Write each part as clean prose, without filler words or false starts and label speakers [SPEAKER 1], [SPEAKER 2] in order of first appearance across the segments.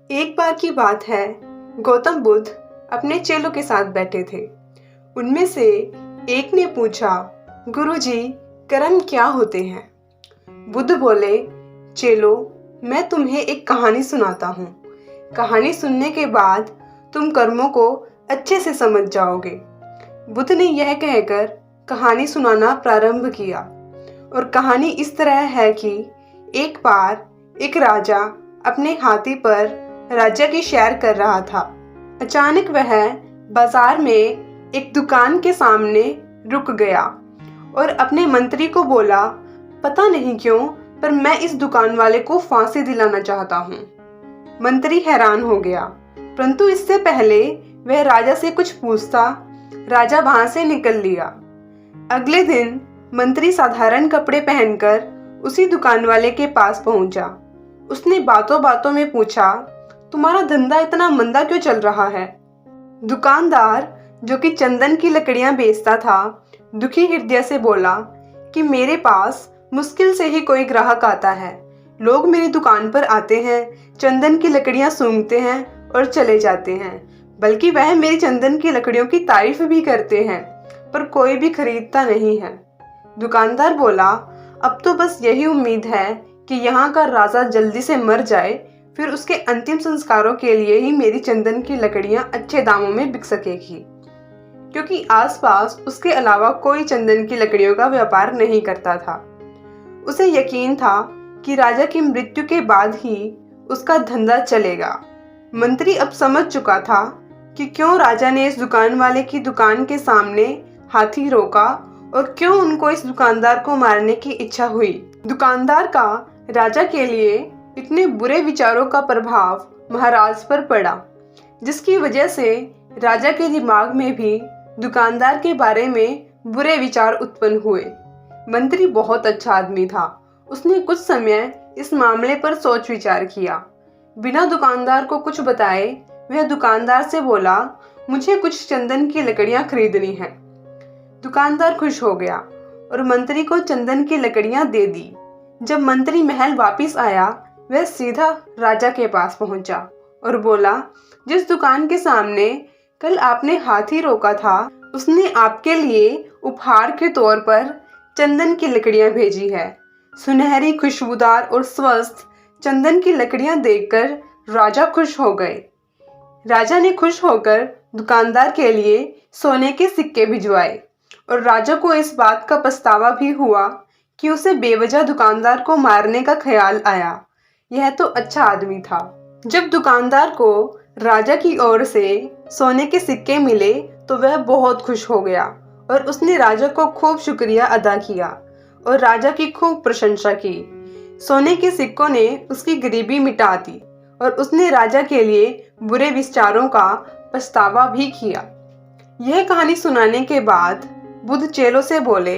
[SPEAKER 1] एक बार की बात है, गौतम बुद्ध अपने चेलों के साथ बैठे थे। उनमें से एक ने पूछा, गुरुजी, कर्म क्या होते हैं? बुद्ध बोले, चेलो, मैं तुम्हें एक कहानी सुनाता हूँ। कहानी सुनने के बाद तुम कर्मों को अच्छे से समझ जाओगे। बुद्ध ने यह कहकर कहानी सुनाना प्रारंभ किया और कहानी इस तरह है कि एक बार एक राजा अपने हाथी पर राज्य की सैर कर रहा था। अचानक वह बाजार में एक दुकान के सामने रुक गया और अपने मंत्री को बोला, पता नहीं क्यों पर मैं इस दुकान वाले को फांसी दिलाना चाहता हूँ। मंत्री हैरान हो गया, परंतु इससे पहले वह राजा से कुछ पूछता, राजा वहां से निकल लिया। अगले दिन मंत्री साधारण कपड़े पहनकर उसी दुकान वाले के पास पहुंचा। उसने बातों बातों में पूछा, तुम्हारा धंधा इतना मंदा क्यों चल रहा है? दुकानदार, जो कि चंदन की लकड़ियां बेचता था, दुखी हृदय से बोला कि मेरे पास मुश्किल से ही कोई ग्राहक आता है। लोग मेरी दुकान पर आते हैं, चंदन की लकड़ियां सूंघते हैं और चले जाते हैं। बल्कि वह मेरी चंदन की लकड़ियों की तारीफ भी करते हैं, पर कोई भी खरीदता नहीं है। दुकानदार बोला, अब तो बस यही उम्मीद है कि यहाँ का राजा जल्दी से मर जाए, फिर उसके अंतिम संस्कारों के लिए ही मेरी चंदन की लकड़ियां अच्छे दामों में बिक सकेगी, क्योंकि आसपास उसके अलावा कोई चंदन की लकड़ियों का व्यापार नहीं करता था। उसे यकीन था कि राजा की मृत्यु के बाद ही उसका धंधा चलेगा। मंत्री अब समझ चुका था कि क्यों राजा ने इस दुकान वाले की दुकान के सामने हाथी रोका और क्यों उनको इस दुकानदार को मारने की इच्छा हुई। दुकानदार का राजा के लिए इतने बुरे विचारों का प्रभाव महाराज पर पड़ा, जिसकी वजह से राजा के दिमाग में भी दुकानदार के बारे में बुरे विचार उत्पन्न हुए। मंत्री बहुत अच्छा आदमी था। उसने कुछ समय इस मामले पर सोच विचार किया। बिना दुकानदार को कुछ बताए वह दुकानदार से बोला, मुझे कुछ चंदन की लकड़ियां खरीदनी है। दुकानदार खुश हो गया और मंत्री को चंदन की लकड़ियां दे दी। जब मंत्री महल वापस आया, वह सीधा राजा के पास पहुंचा और बोला, जिस दुकान के सामने कल आपने हाथी रोका था, उसने आपके लिए उपहार के तौर पर चंदन की लकड़ियां भेजी है। सुनहरी, खुशबूदार और स्वस्थ चंदन की लकड़ियां देखकर राजा खुश हो गए। राजा ने खुश होकर दुकानदार के लिए सोने के सिक्के भिजवाए और राजा को इस बात का पछतावा भी हुआ कि उसे बेवजह दुकानदार को मारने का ख्याल आया। यह तो अच्छा आदमी था। जब दुकानदार को राजा की ओर से सोने के सिक्के मिले तो वह बहुत खुश हो गया और उसने राजा को खूब शुक्रिया अदा किया और राजा की खूब प्रशंसा की। सोने के सिक्कों ने उसकी गरीबी मिटा दी और उसने राजा के लिए बुरे विचारों का पछतावा भी किया। यह कहानी सुनाने के बाद बुद्ध चेलों से बोले,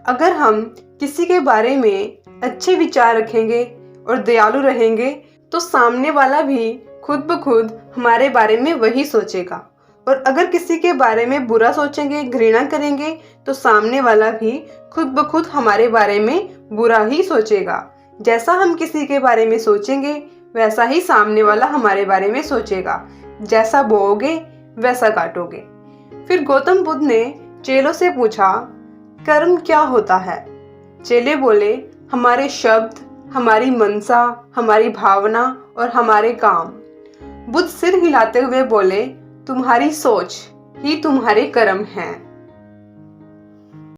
[SPEAKER 1] अगर हम किसी के बारे में अच्छे विचार रखेंगे और दयालु रहेंगे तो सामने वाला भी खुद ब खुद हमारे बारे में वही सोचेगा, और अगर किसी के बारे में बुरा सोचेंगे, घृणा करेंगे, तो सामने वाला भी खुद ब खुद हमारे बारे में बुरा ही सोचेगा। जैसा हम किसी के बारे में सोचेंगे वैसा ही सामने वाला हमारे बारे में सोचेगा। जैसा बोओगे वैसा काटोगे। फिर गौतम बुद्ध ने चेलों से पूछा, कर्म क्या होता है? चेले बोले, हमारे शब्द, हमारी मनसा, हमारी भावना और हमारे काम। बुद्ध सिर हिलाते हुए बोले, तुम्हारी सोच ही तुम्हारे कर्म हैं।